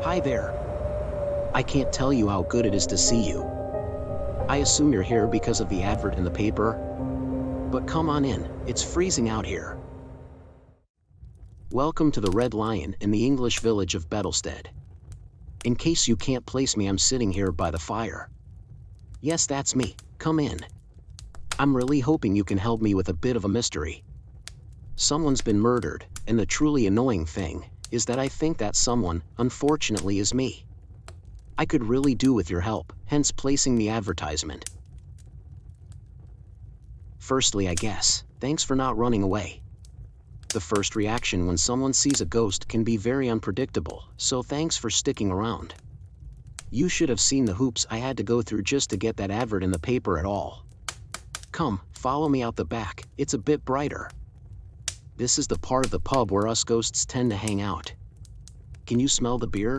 Hi there. I can't tell you how good it is to see you. I assume you're here because of the advert in the paper? But come on in, it's freezing out here. Welcome to the Red Lion in the English village of Bedlstead. In case you can't place me, I'm sitting here by the fire. Yes, that's me, come in. I'm really hoping you can help me with a bit of a mystery. Someone's been murdered, and the truly annoying thing is that I think that someone, unfortunately, is me. I could really do with your help, hence placing the advertisement. Firstly, I guess, thanks for not running away. The first reaction when someone sees a ghost can be very unpredictable, so thanks for sticking around. You should have seen the hoops I had to go through just to get that advert in the paper at all. Come, follow me out the back, it's a bit brighter. This is the part of the pub where us ghosts tend to hang out. Can you smell the beer?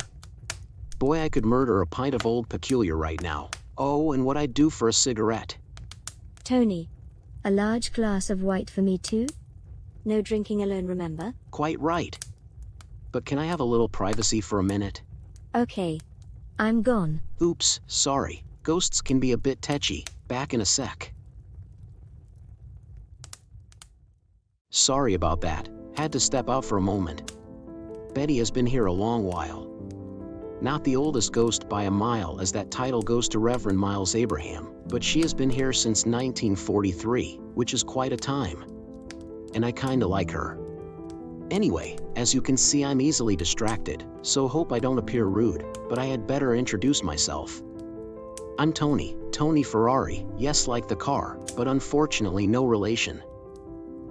Boy, I could murder a pint of Old Peculiar right now. Oh, and what I'd do for a cigarette. Tony, a large glass of white for me too? No drinking alone, remember? Quite right. But can I have a little privacy for a minute? Okay. I'm gone. Oops, sorry. Ghosts can be a bit tetchy. Back in a sec. Sorry about that. Had to step out for a moment. Betty has been here a long while. Not the oldest ghost by a mile, as that title goes to Reverend Miles Abraham, but she has been here since 1943, which is quite a time. And I kinda like her. Anyway, as you can see, I'm easily distracted, so hope I don't appear rude, but I had better introduce myself. I'm Tony Ferrari, yes, like the car, but unfortunately no relation.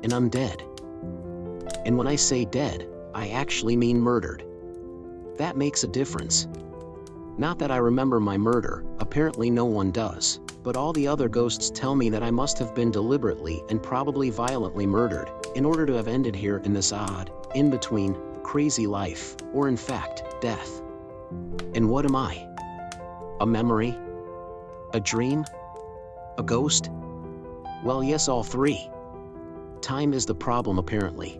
And I'm dead. And when I say dead, I actually mean murdered. That makes a difference. Not that I remember my murder, apparently no one does, but all the other ghosts tell me that I must have been deliberately and probably violently murdered, in order to have ended here in this odd, in-between, crazy life, or in fact, death. And what am I? A memory? A dream? A ghost? Well, yes, all three. Time is the problem, apparently.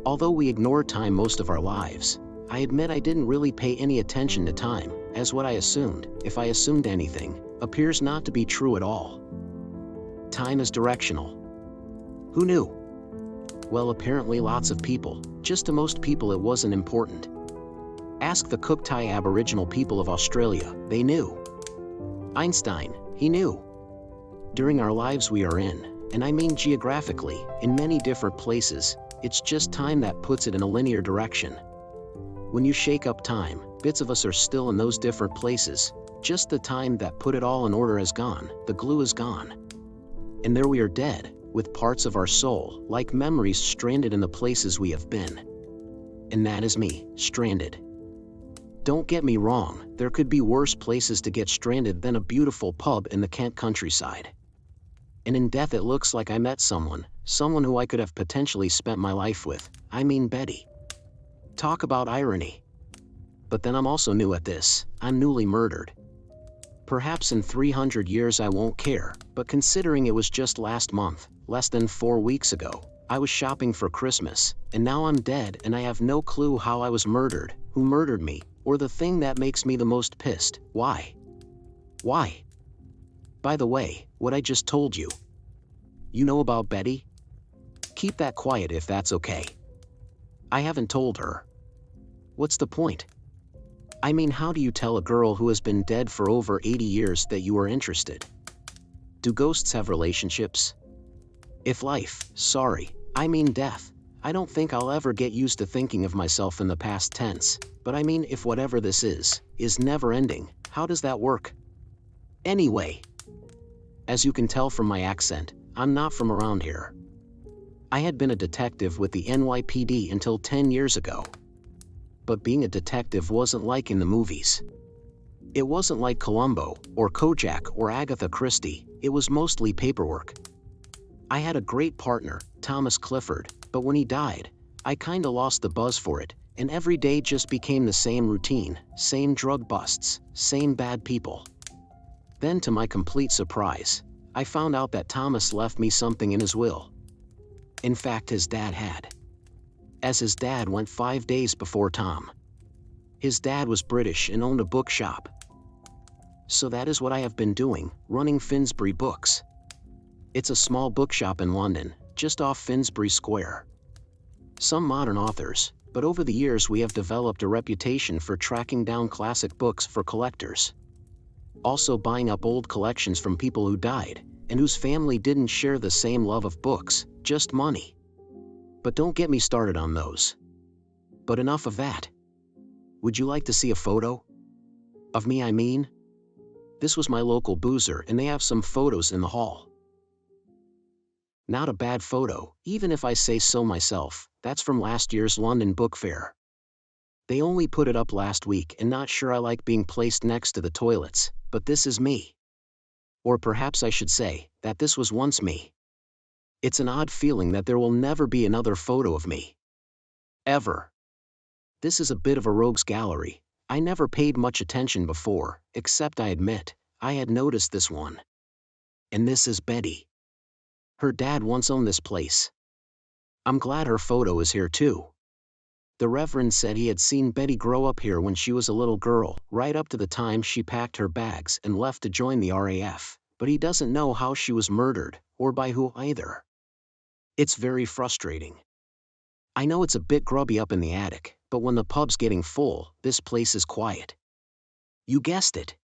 Although we ignore time most of our lives, I admit I didn't really pay any attention to time, as what I assumed, if I assumed anything, appears not to be true at all. Time is directional. Who knew? Well, apparently lots of people. Just to most people it wasn't important. Ask the Cooktai Aboriginal people of Australia, they knew. Einstein, he knew. During our lives we are in, and I mean geographically, in many different places, it's just time that puts it in a linear direction. When you shake up time, bits of us are still in those different places, just the time that put it all in order is gone, the glue is gone. And there we are dead, with parts of our soul, like memories, stranded in the places we have been. And that is me, stranded. Don't get me wrong, there could be worse places to get stranded than a beautiful pub in the Kent countryside. And in death it looks like I met someone who I could have potentially spent my life with, I mean Betty. Talk about irony. But then I'm also new at this, I'm newly murdered. Perhaps in 300 years I won't care, but considering it was just last month, less than 4 weeks ago, I was shopping for Christmas, and now I'm dead and I have no clue how I was murdered, who murdered me, or the thing that makes me the most pissed, why? Why? By the way, what I just told you. You know about Betty? Keep that quiet if that's okay. I haven't told her. What's the point? I mean, how do you tell a girl who has been dead for over 80 years that you are interested? Do ghosts have relationships? If life, I mean death, I don't think I'll ever get used to thinking of myself in the past tense, but I mean if whatever this is never ending, how does that work? Anyway, as you can tell from my accent, I'm not from around here. I had been a detective with the NYPD until 10 years ago. But being a detective wasn't like in the movies. It wasn't like Columbo, or Kojak, or Agatha Christie, it was mostly paperwork. I had a great partner, Thomas Clifford, but when he died, I kinda lost the buzz for it, and every day just became the same routine, same drug busts, same bad people. Then to my complete surprise, I found out that Thomas left me something in his will. In fact, his dad had. As his dad went 5 days before Tom. His dad was British and owned a bookshop. So that is what I have been doing, running Finsbury Books. It's a small bookshop in London, just off Finsbury Square. Some modern authors, but over the years we have developed a reputation for tracking down classic books for collectors. Also buying up old collections from people who died, and whose family didn't share the same love of books, just money. But don't get me started on those. But enough of that. Would you like to see a photo? Of me, I mean? This was my local boozer and they have some photos in the hall. Not a bad photo, even if I say so myself, that's from last year's London Book Fair. They only put it up last week and not sure I like being placed next to the toilets, but this is me. Or perhaps I should say, that this was once me. It's an odd feeling that there will never be another photo of me. Ever. This is a bit of a rogues gallery. I never paid much attention before, except I admit, I had noticed this one. And this is Betty. Her dad once owned this place. I'm glad her photo is here too. The Reverend said he had seen Betty grow up here when she was a little girl, right up to the time she packed her bags and left to join the RAF, but he doesn't know how she was murdered, or by who either. It's very frustrating. I know it's a bit grubby up in the attic, but when the pub's getting full, this place is quiet. You guessed it.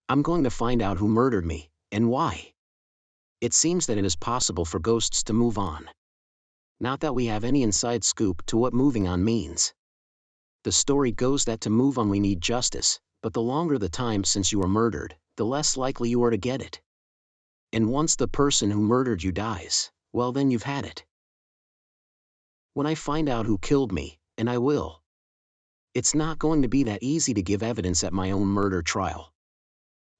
I'm going to find out who murdered me, and why. It seems that it is possible for ghosts to move on. Not that we have any inside scoop to what moving on means. The story goes that to move on we need justice, but the longer the time since you were murdered, the less likely you are to get it. And once the person who murdered you dies, well then you've had it. When I find out who killed me, and I will, it's not going to be that easy to give evidence at my own murder trial.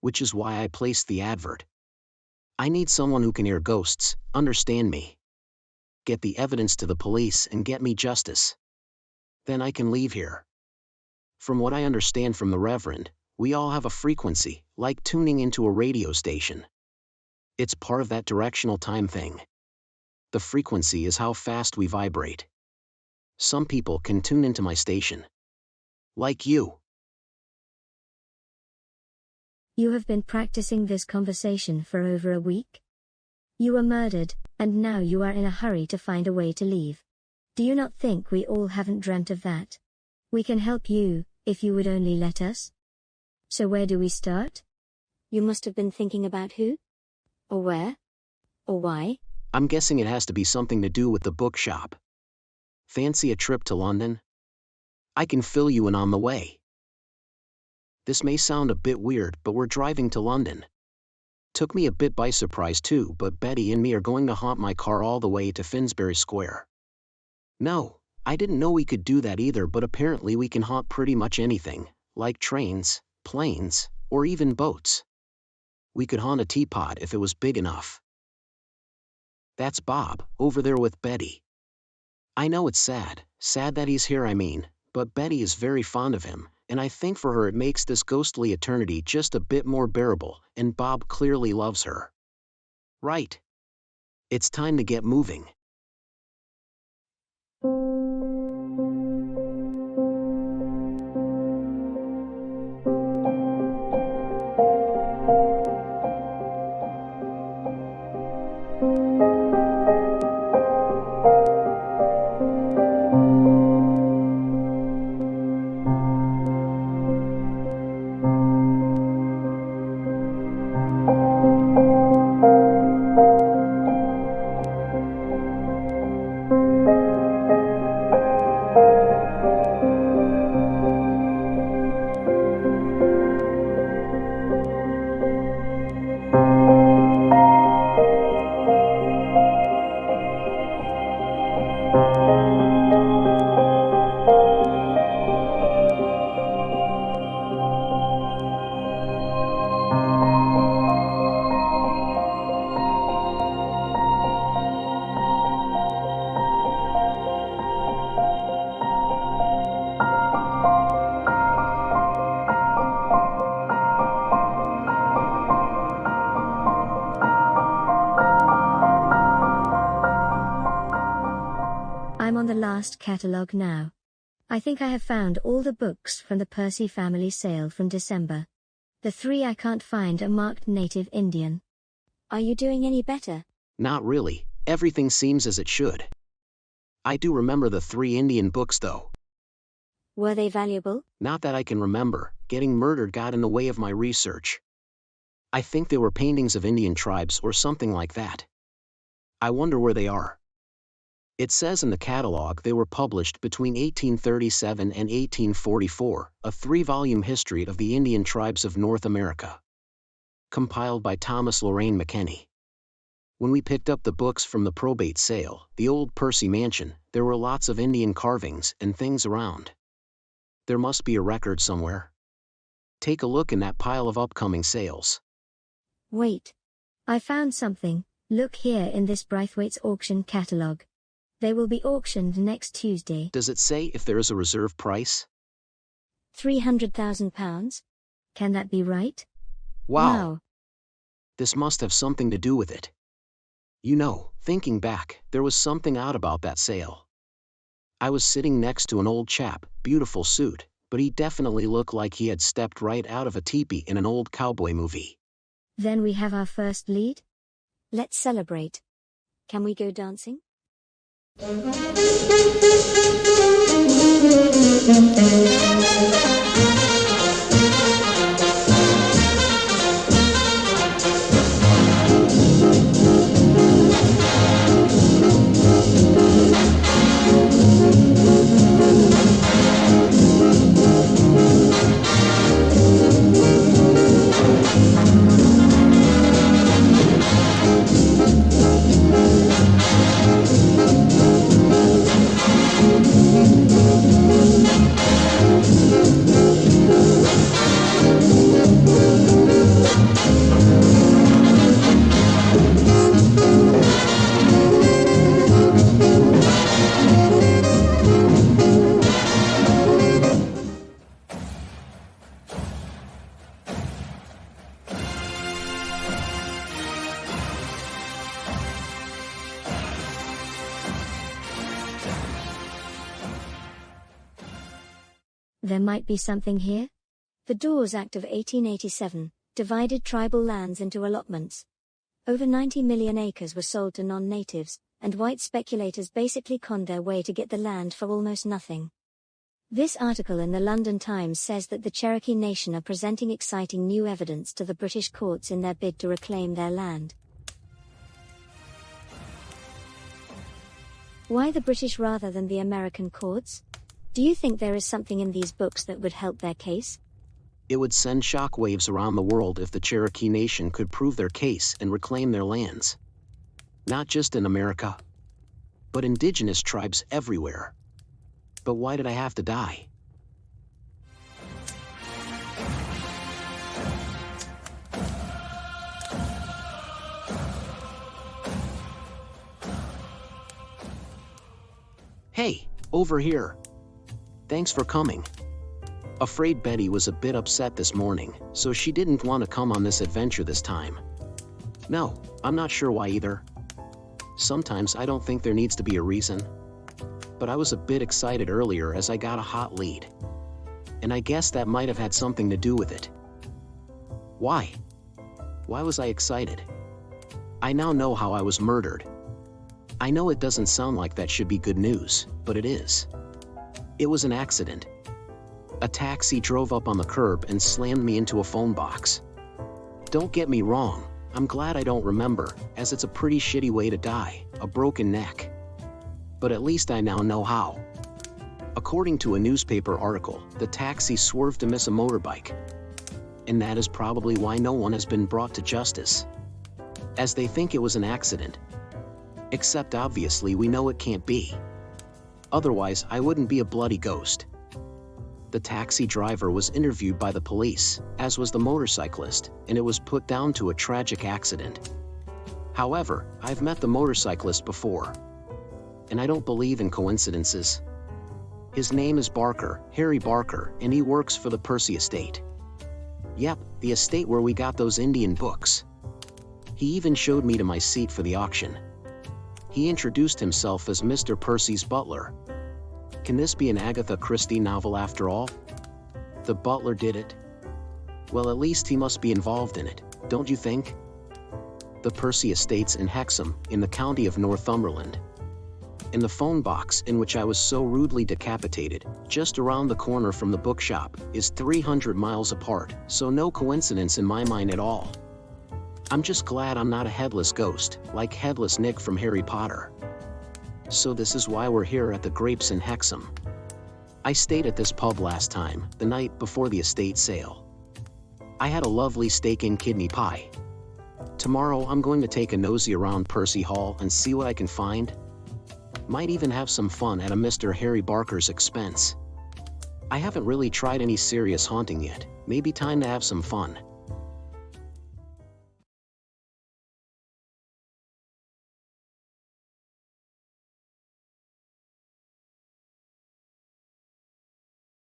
Which is why I placed the advert. I need someone who can hear ghosts, understand me, get the evidence to the police and get me justice. Then I can leave here. From what I understand from the Reverend, we all have a frequency, like tuning into a radio station. It's part of that directional time thing. The frequency is how fast we vibrate. Some people can tune into my station. Like you. You have been practicing this conversation for over a week? You were murdered, and now you are in a hurry to find a way to leave. Do you not think we all haven't dreamt of that? We can help you, if you would only let us. So where do we start? You must have been thinking about who? Or where? Or why? I'm guessing it has to be something to do with the bookshop. Fancy a trip to London? I can fill you in on the way. This may sound a bit weird, but we're driving to London. Took me a bit by surprise too, but Betty and me are going to haunt my car all the way to Finsbury Square. No, I didn't know we could do that either, but apparently we can haunt pretty much anything, like trains, planes, or even boats. We could haunt a teapot if it was big enough. That's Bob, over there with Betty. I know it's sad that he's here I mean, but Betty is very fond of him, and I think for her it makes this ghostly eternity just a bit more bearable, and Bob clearly loves her. Right. It's time to get moving. I'm on the last catalogue now. I think I have found all the books from the Percy family sale from December. The 3 I can't find are marked Native Indian. Are you doing any better? Not really, everything seems as it should. I do remember the 3 Indian books though. Were they valuable? Not that I can remember, getting murdered got in the way of my research. I think they were paintings of Indian tribes or something like that. I wonder where they are. It says in the catalog they were published between 1837 and 1844, a 3-volume history of the Indian tribes of North America. Compiled by Thomas Lorraine McKenney. When we picked up the books from the probate sale, the old Percy mansion, there were lots of Indian carvings and things around. There must be a record somewhere. Take a look in that pile of upcoming sales. Wait. I found something. Look here in this Braithwaite's auction catalog. They will be auctioned next Tuesday. Does it say if there is a reserve price? £300,000? Can that be right? Wow. This must have something to do with it. You know, thinking back, there was something odd about that sale. I was sitting next to an old chap, beautiful suit, but he definitely looked like he had stepped right out of a teepee in an old cowboy movie. Then we have our first lead? Let's celebrate. Can we go dancing? There might be something here? The Dawes Act of 1887 divided tribal lands into allotments. Over 90 million acres were sold to non-natives, and white speculators basically conned their way to get the land for almost nothing. This article in the London Times says that the Cherokee Nation are presenting exciting new evidence to the British courts in their bid to reclaim their land. Why the British rather than the American courts? Do you think there is something in these books that would help their case? It would send shockwaves around the world if the Cherokee Nation could prove their case and reclaim their lands. Not just in America, but indigenous tribes everywhere. But why did I have to die? Hey, over here. Thanks for coming. Afraid Betty was a bit upset this morning, so she didn't want to come on this adventure this time. No, I'm not sure why either. Sometimes I don't think there needs to be a reason. But I was a bit excited earlier as I got a hot lead. And I guess that might have had something to do with it. Why? Why was I excited? I now know how I was murdered. I know it doesn't sound like that should be good news, but it is. It was an accident. A taxi drove up on the curb and slammed me into a phone box. Don't get me wrong, I'm glad I don't remember, as it's a pretty shitty way to die, a broken neck. But at least I now know how. According to a newspaper article, the taxi swerved to miss a motorbike. And that is probably why no one has been brought to justice. As they think it was an accident. Except obviously we know it can't be. Otherwise I wouldn't be a bloody ghost. The taxi driver was interviewed by the police, as was the motorcyclist, and it was put down to a tragic accident. However, I've met the motorcyclist before. And I don't believe in coincidences. His name is Barker, Harry Barker, and he works for the Percy estate. Yep, the estate where we got those Indian books. He even showed me to my seat for the auction. He introduced himself as Mr. Percy's butler. Can this be an Agatha Christie novel after all? The butler did it? Well, at least he must be involved in it, don't you think? The Percy Estates in Hexham, in the county of Northumberland. In the phone box in which I was so rudely decapitated, just around the corner from the bookshop, is 300 miles apart, so no coincidence in my mind at all. I'm just glad I'm not a headless ghost, like Headless Nick from Harry Potter. So this is why we're here at the Grapes in Hexham. I stayed at this pub last time, the night before the estate sale. I had a lovely steak and kidney pie. Tomorrow I'm going to take a nosy around Percy Hall and see what I can find. Might even have some fun at a Mr. Harry Barker's expense. I haven't really tried any serious haunting yet, maybe time to have some fun.